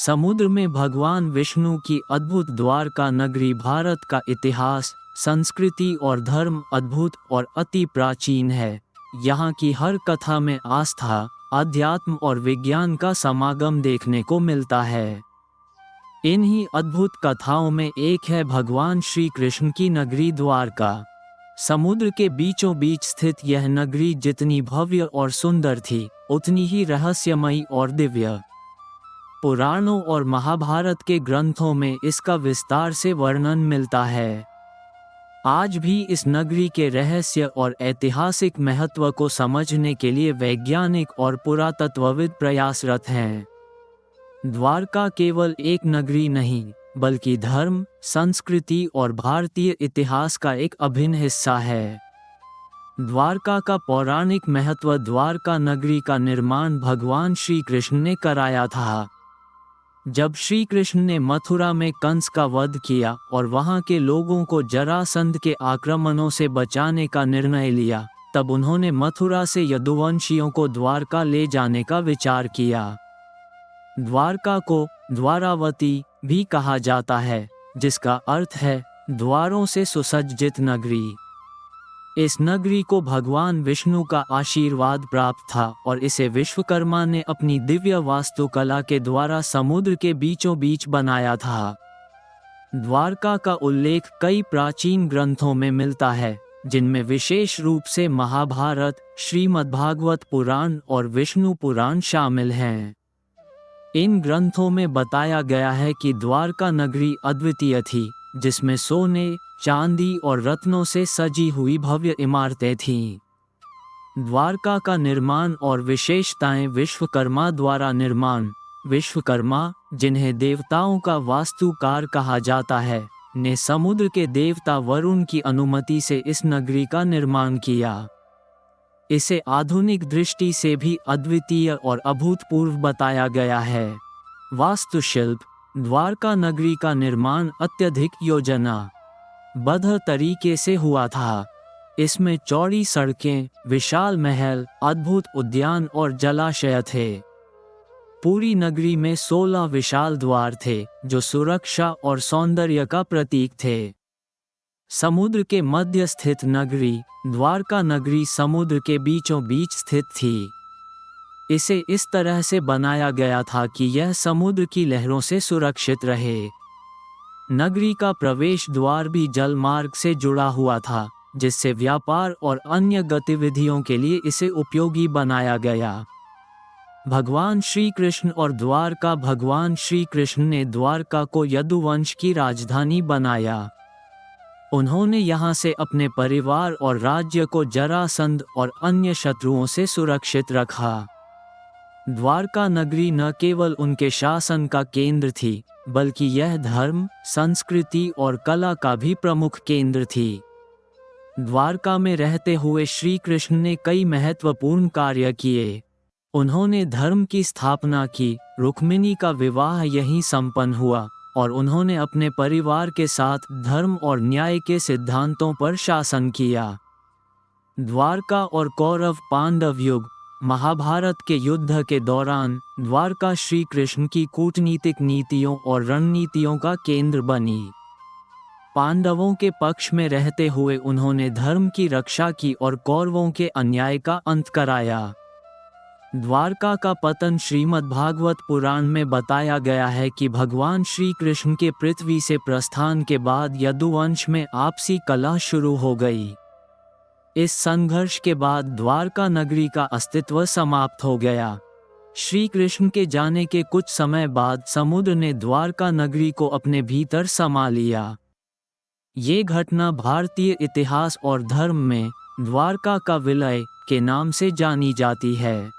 समुद्र में भगवान विष्णु की अद्भुत द्वारका नगरी भारत का इतिहास, संस्कृति और धर्म अद्भुत और अति प्राचीन है। यहाँ की हर कथा में आस्था, अध्यात्म और विज्ञान का समागम देखने को मिलता है। इन्हीं अद्भुत कथाओं में एक है भगवान श्री कृष्ण की नगरी द्वारका। समुद्र के बीचों बीच स्थित यह नगरी जितनी भव्य और सुंदर थी, उतनी ही रहस्यमयी और दिव्य। पुराणों और महाभारत के ग्रंथों में इसका विस्तार से वर्णन मिलता है। आज भी इस नगरी के रहस्य और ऐतिहासिक महत्व को समझने के लिए वैज्ञानिक और पुरातत्वविद प्रयासरत हैं। द्वारका केवल एक नगरी नहीं, बल्कि धर्म, संस्कृति और भारतीय इतिहास का एक अभिन्न हिस्सा है। द्वारका का पौराणिक महत्व। द्वारका नगरी का निर्माण भगवान श्री कृष्ण ने कराया था। जब श्री कृष्ण ने मथुरा में कंस का वध किया और वहां के लोगों को जरासंध के आक्रमणों से बचाने का निर्णय लिया, तब उन्होंने मथुरा से यदुवंशियों को द्वारका ले जाने का विचार किया। द्वारका को द्वारावती भी कहा जाता है, जिसका अर्थ है द्वारों से सुसज्जित नगरी। इस नगरी को भगवान विष्णु का आशीर्वाद प्राप्त था और इसे विश्वकर्मा ने अपनी दिव्य वास्तुकला के द्वारा समुद्र के बीचों बीच बनाया था। द्वारका का उल्लेख कई प्राचीन ग्रंथों में मिलता है, जिनमें विशेष रूप से महाभारत, श्रीमद्भागवत पुराण और विष्णु पुराण शामिल हैं। इन ग्रंथों में बताया गया है कि द्वारका नगरी अद्वितीय थी, जिसमें सोने, चांदी और रत्नों से सजी हुई भव्य इमारतें थीं। द्वारका का निर्माण और विशेषताएं। विश्वकर्मा द्वारा निर्माण। विश्वकर्मा, जिन्हें देवताओं का वास्तुकार कहा जाता है, ने समुद्र के देवता वरुण की अनुमति से इस नगरी का निर्माण किया। इसे आधुनिक दृष्टि से भी अद्वितीय और अभूतपूर्व बताया गया है। वास्तुशिल्प। द्वारका नगरी का निर्माण अत्यधिक योजनाबद्ध तरीके से हुआ था। इसमें चौड़ी सड़कें, विशाल महल, अद्भुत उद्यान और जलाशय थे। पूरी नगरी में 16 विशाल द्वार थे, जो सुरक्षा और सौंदर्य का प्रतीक थे। समुद्र के मध्य स्थित नगरी, द्वारका नगरी समुद्र के बीचों बीच स्थित थी। इसे इस तरह से बनाया गया था कि यह समुद्र की लहरों से सुरक्षित रहे। नगरी का प्रवेश द्वार भी जल मार्ग से जुड़ा हुआ था, जिससे व्यापार और अन्य गतिविधियों के लिए इसे उपयोगी बनाया गया। भगवान श्री कृष्ण और द्वारका। भगवान श्री कृष्ण ने द्वारका को यदुवंश की राजधानी बनाया। उन्होंने यहाँ से अपने परिवार और राज्य को जरासंध और अन्य शत्रुओं से सुरक्षित रखा। द्वारका नगरी न केवल उनके शासन का केंद्र थी, बल्कि यह धर्म, संस्कृति और कला का भी प्रमुख केंद्र थी। द्वारका में रहते हुए श्री कृष्ण ने कई महत्वपूर्ण कार्य किए। उन्होंने धर्म की स्थापना की, रुक्मिणी का विवाह यहीं संपन्न हुआ और उन्होंने अपने परिवार के साथ धर्म और न्याय के सिद्धांतों पर शासन किया। द्वारका और कौरव पांडव युग। महाभारत के युद्ध के दौरान द्वारका श्री कृष्ण की कूटनीतिक नीतियों और रणनीतियों का केंद्र बनी। पांडवों के पक्ष में रहते हुए उन्होंने धर्म की रक्षा की और कौरवों के अन्याय का अंत कराया। द्वारका का पतन। श्रीमद्भागवत पुराण में बताया गया है कि भगवान श्री कृष्ण के पृथ्वी से प्रस्थान के बाद यदुवंश में आपसी कलह शुरू हो गई। इस संघर्ष के बाद द्वारका नगरी का अस्तित्व समाप्त हो गया। श्री कृष्ण के जाने के कुछ समय बाद समुद्र ने द्वारका नगरी को अपने भीतर समा लिया। ये घटना भारतीय इतिहास और धर्म में द्वारका का विलय के नाम से जानी जाती है।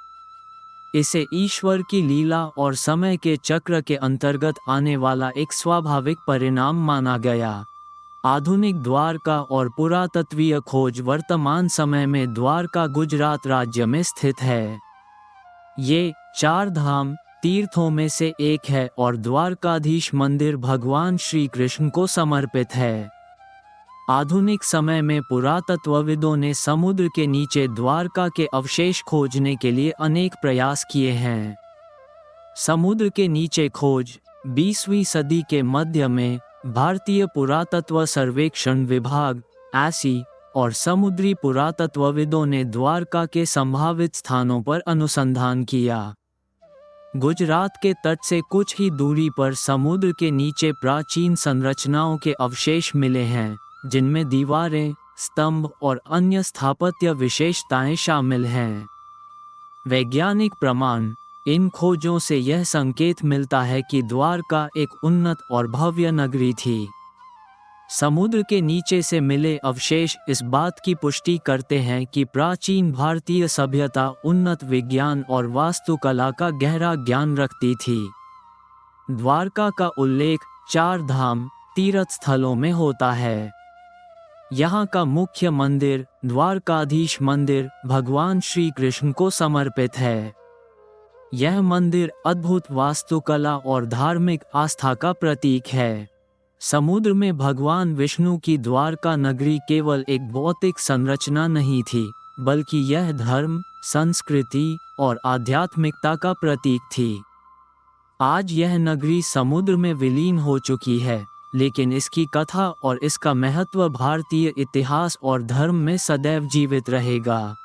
इसे ईश्वर की लीला और समय के चक्र के अंतर्गत आने वाला एक स्वाभाविक परिणाम माना गया। आधुनिक द्वारका और पुरातत्वीय खोज वर्तमान समय में द्वारका गुजरात राज्य में स्थित है। ये 4 धाम तीर्थों में से एक है और द्वारकाधीश मंदिर भगवान श्री कृष्ण को समर्पित है। आधुनिक समय में पुरातत्वविदों ने समुद्र के नीचे द्वारका के अवशेष खोजने के लिए अनेक प्रयास किए हैं। समुद्र के नीचे खोज। 20वीं सदी के मध्य में भारतीय पुरातत्व सर्वेक्षण विभाग (ASI) और समुद्री पुरातत्वविदों ने द्वारका के संभावित स्थानों पर अनुसंधान किया। गुजरात के तट से कुछ ही दूरी पर समुद्र के नीचे प्राचीन संरचनाओं के अवशेष मिले हैं, जिनमें दीवारें, स्तंभ और अन्य स्थापत्य विशेषताएं शामिल हैं। वैज्ञानिक प्रमाण। इन खोजों से यह संकेत मिलता है कि द्वारका एक उन्नत और भव्य नगरी थी। समुद्र के नीचे से मिले अवशेष इस बात की पुष्टि करते हैं कि प्राचीन भारतीय सभ्यता उन्नत विज्ञान और वास्तुकला का गहरा ज्ञान रखती थी। द्वारका का उल्लेख 4 धाम तीर्थ स्थलों में होता है। यहाँ का मुख्य मंदिर द्वारकाधीश मंदिर भगवान श्री कृष्ण को समर्पित है। यह मंदिर अद्भुत वास्तुकला और धार्मिक आस्था का प्रतीक है। समुद्र में भगवान विष्णु की द्वारका नगरी केवल एक भौतिक संरचना नहीं थी, बल्कि यह धर्म, संस्कृति और आध्यात्मिकता का प्रतीक थी। आज यह नगरी समुद्र में विलीन हो चुकी है, लेकिन इसकी कथा और इसका महत्व भारतीय इतिहास और धर्म में सदैव जीवित रहेगा।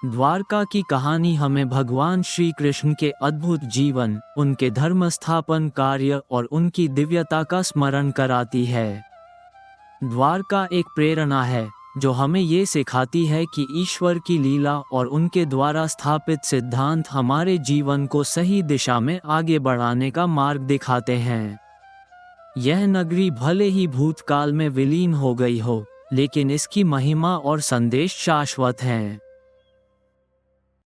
द्वारका की कहानी हमें भगवान श्री कृष्ण के अद्भुत जीवन, उनके धर्म स्थापन कार्य और उनकी दिव्यता का स्मरण कराती है। द्वारका एक प्रेरणा है जो हमें ये सिखाती है कि ईश्वर की लीला और उनके द्वारा स्थापित सिद्धांत हमारे जीवन को सही दिशा में आगे बढ़ाने का मार्ग दिखाते हैं। यह नगरी भले ही भूतकाल में विलीन हो गई हो, लेकिन इसकी महिमा और संदेश शाश्वत हैं।